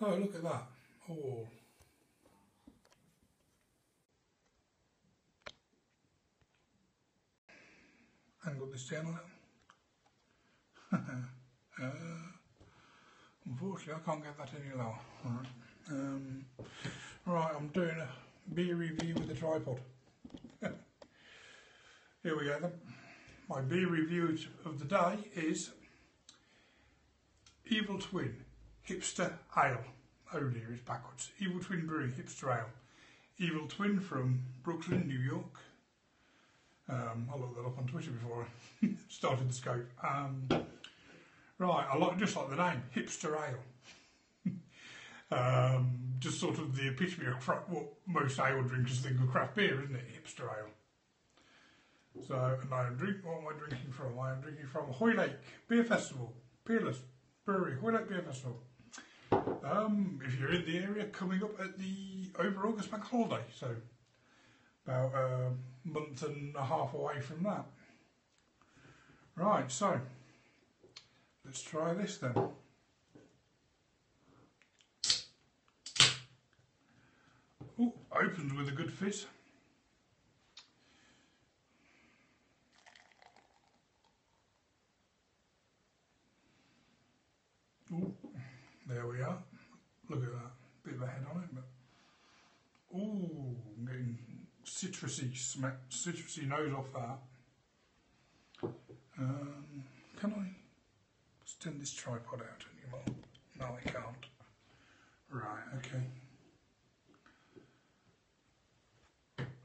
Oh, look at that. Oh. Angle this down a little. Unfortunately, I can't get that any lower. Right, I'm doing a beer review with a tripod. Here we go then. My beer review of the day is Evil Twin Hipster Ale. Oh dear, it's backwards. Evil Twin Brewing Hipster Ale. Evil Twin from Brooklyn, New York. I looked that up on Twitter before I started the scope. Right, just like the name, Hipster Ale. Just sort of the epitome of what most ale drinkers think of craft beer, isn't it? Hipster Ale. So, and what am I drinking from? I am drinking from Hoylake Beer Festival, Peerless Brewery, Hoylake Beer Festival. If you're in the area, coming up at the over August bank holiday, so about a month and a half away from that. Right, so let's try this then. Ooh, opens with a good fizz. Ooh, there we are. Look at that. Bit of a head on it, but ooh, I'm getting citrusy nose off that. Can I extend this tripod out anymore? No, I can't. Right, okay.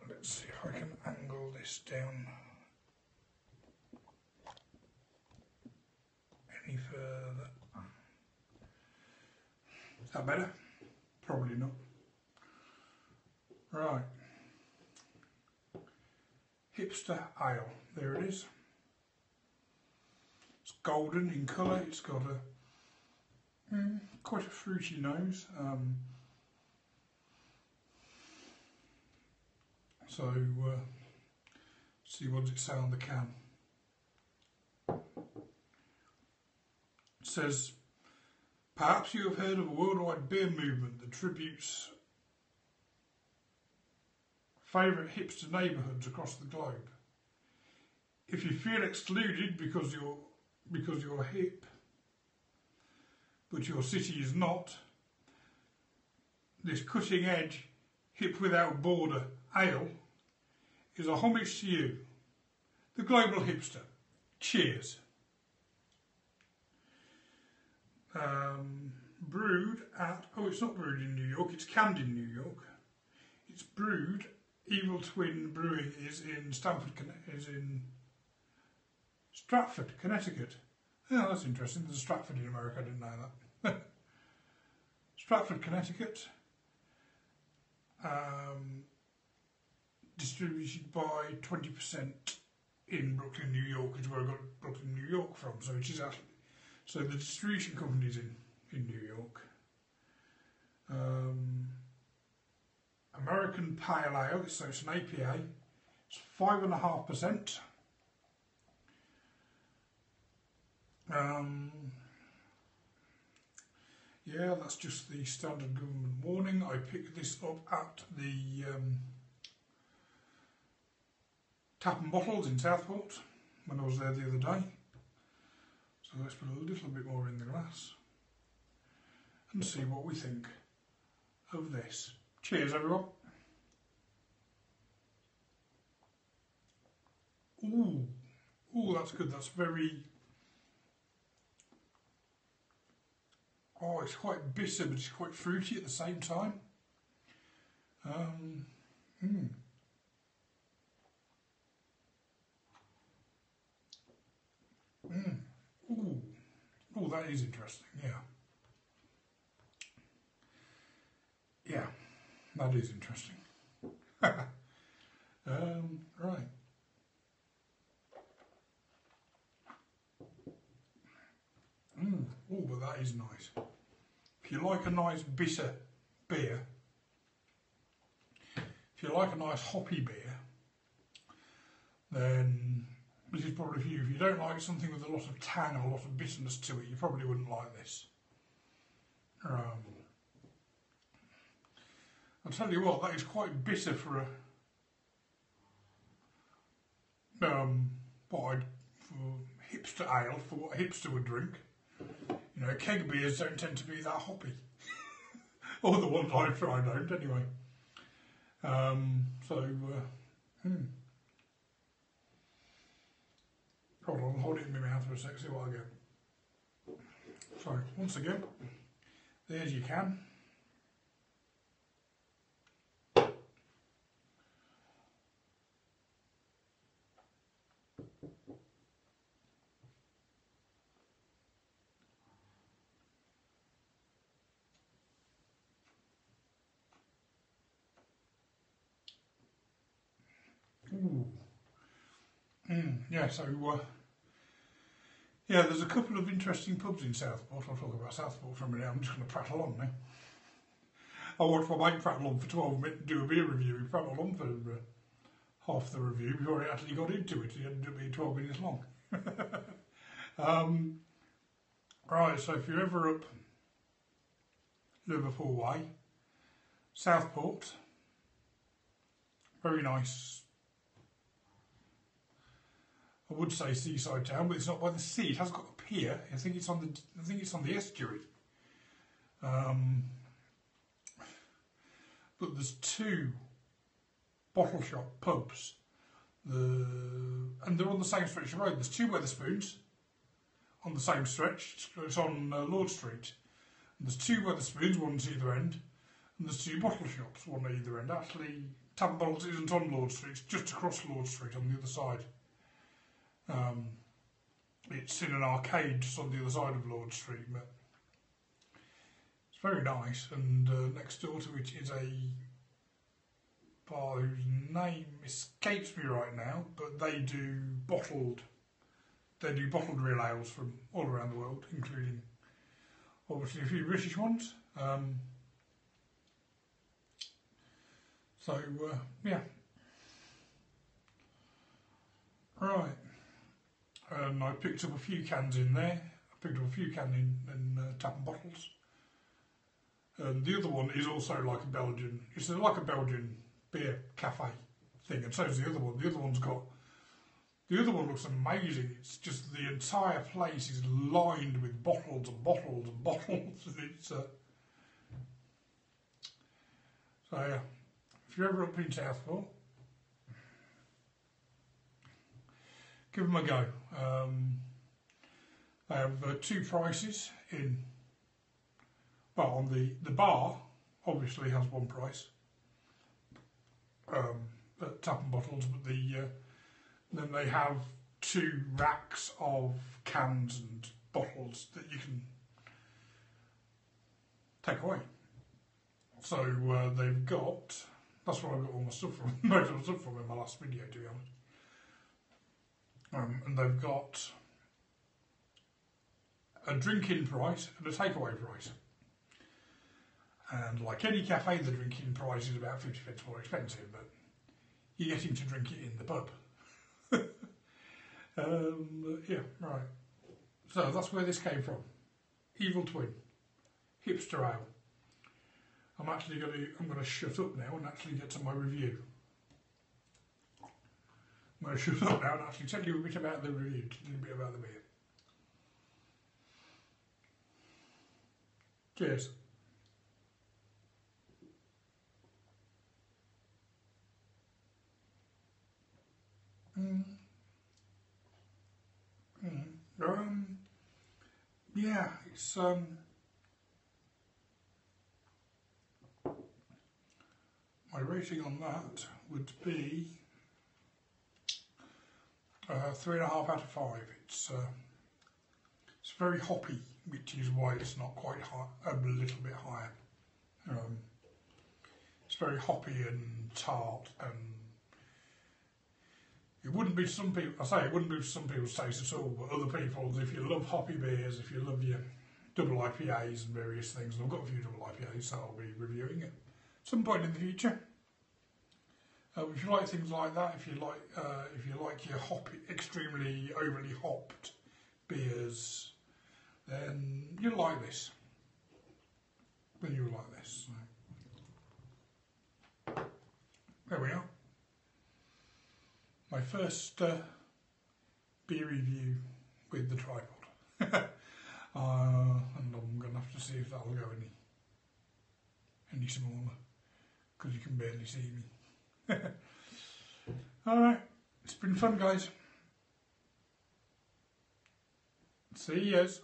Let's see if I can angle this down any further. Is that better? Probably not. Right. Hipster Ale. There it is. It's golden in colour. It's got a quite a fruity nose. See what does it say on the can. It says, perhaps you have heard of a worldwide beer movement that tributes favourite hipster neighbourhoods across the globe. If you feel excluded because you're hip, but your city is not, this cutting edge, hip without border ale is a homage to you, the global hipster. Cheers. Brewed at, it's not brewed in New York, it's canned in New York. It's brewed, Evil Twin Brewing is in Stratford, Connecticut. Yeah, that's interesting. There's a Stratford in America, I didn't know that. Stratford, Connecticut. Distributed by 20% in Brooklyn, New York, is where I got Brooklyn, New York from. So it is actually, so the distribution company is in New York. American Pale Ale, so it's an APA. It's 5.5%. Yeah, that's just the standard government warning. I picked this up at the Tap and Bottles in Southport when I was there the other day. So let's put a little bit more in the glass and see what we think of this. Cheers, everyone. Ooh, that's good. That's very. Oh, it's quite bitter, but it's quite fruity at the same time. Ooh, that is interesting. Yeah, that is interesting. Right. Oh, but that is nice. If you like a nice bitter beer, if you like a nice hoppy beer, then this is probably for you. If you don't like something with a lot of tang and a lot of bitterness to it, you probably wouldn't like this. I'll tell you what, that is quite bitter for for hipster ale, for what a hipster would drink. You know, keg beers don't tend to be that hoppy. Or the ones I've tried don't, anyway. Hold on, hold it in my mouth for a sec, see what I get. So, once again, there's your can. Ooh. Yeah, so, yeah, there's a couple of interesting pubs in Southport. I'll talk about Southport for a minute. I'm just going to prattle on now. I watched my mate prattle on for 12 minutes, do a beer review. He prattled on for half the review before he actually got into it. He ended up being 12 minutes long. Right, so if you're ever up Liverpool way, Southport, very nice. I would say seaside town, but it's not by the sea. It has got a pier. I think it's on the estuary. But there's two bottle shop pubs, and they're on the same stretch of road. There's two Wetherspoons on the same stretch. It's on Lord Street. And there's two Wetherspoons, one at either end, and there's two bottle shops, one at either end. Actually, Tavern Bottles isn't on Lord Street. It's just across Lord Street on the other side. It's in an arcade just on the other side of Lord Street, but it's very nice. And next door to it is a bar whose name escapes me right now, but they do bottled real ales from all around the world, including obviously a few British ones. Yeah. Right. And I picked up a few cans in there. I picked up a few cans in tap and bottles. And the other one is also like a Belgian. It's like a Belgian beer cafe thing, and so is the other one. The other one looks amazing. It's just the entire place is lined with bottles and bottles and bottles. It's so yeah. If you're ever up in Southport, give them a go. They have two prices in. Well, on the bar, obviously has one price. At tap and bottles, but then they have two racks of cans and bottles that you can take away. So they've got. That's where I got all my stuff from. Most of my stuff from in my last video, to be honest. And they've got a drink-in price and a takeaway price. And like any cafe, the drink-in price is about 50 pence more expensive, but you're getting to drink it in the pub. Yeah, right. So that's where this came from. Evil Twin, Hipster Ale. I'm going to shut up now and actually get to my review. I'm going to shut up now and actually tell you a bit about the review, a little bit about the beer. Cheers. Yeah, it's my rating on that would be 3.5 out of 5. It's very hoppy, which is why it's not quite high, a little bit higher. It's very hoppy and tart, and it wouldn't be some people. I say it wouldn't be some people's taste at all, but other people's. If you love hoppy beers, if you love your double IPAs and various things, and I've got a few double IPAs, so I'll be reviewing it at some point in the future. If you like things like that, if you like your hoppy, extremely overly hopped beers, then you'll like this. Then you'll like this. So. my first beer review with the tripod. And I'm going to have to see if that'll go any smaller, because you can barely see me. Alright, it's been fun, guys. See yous.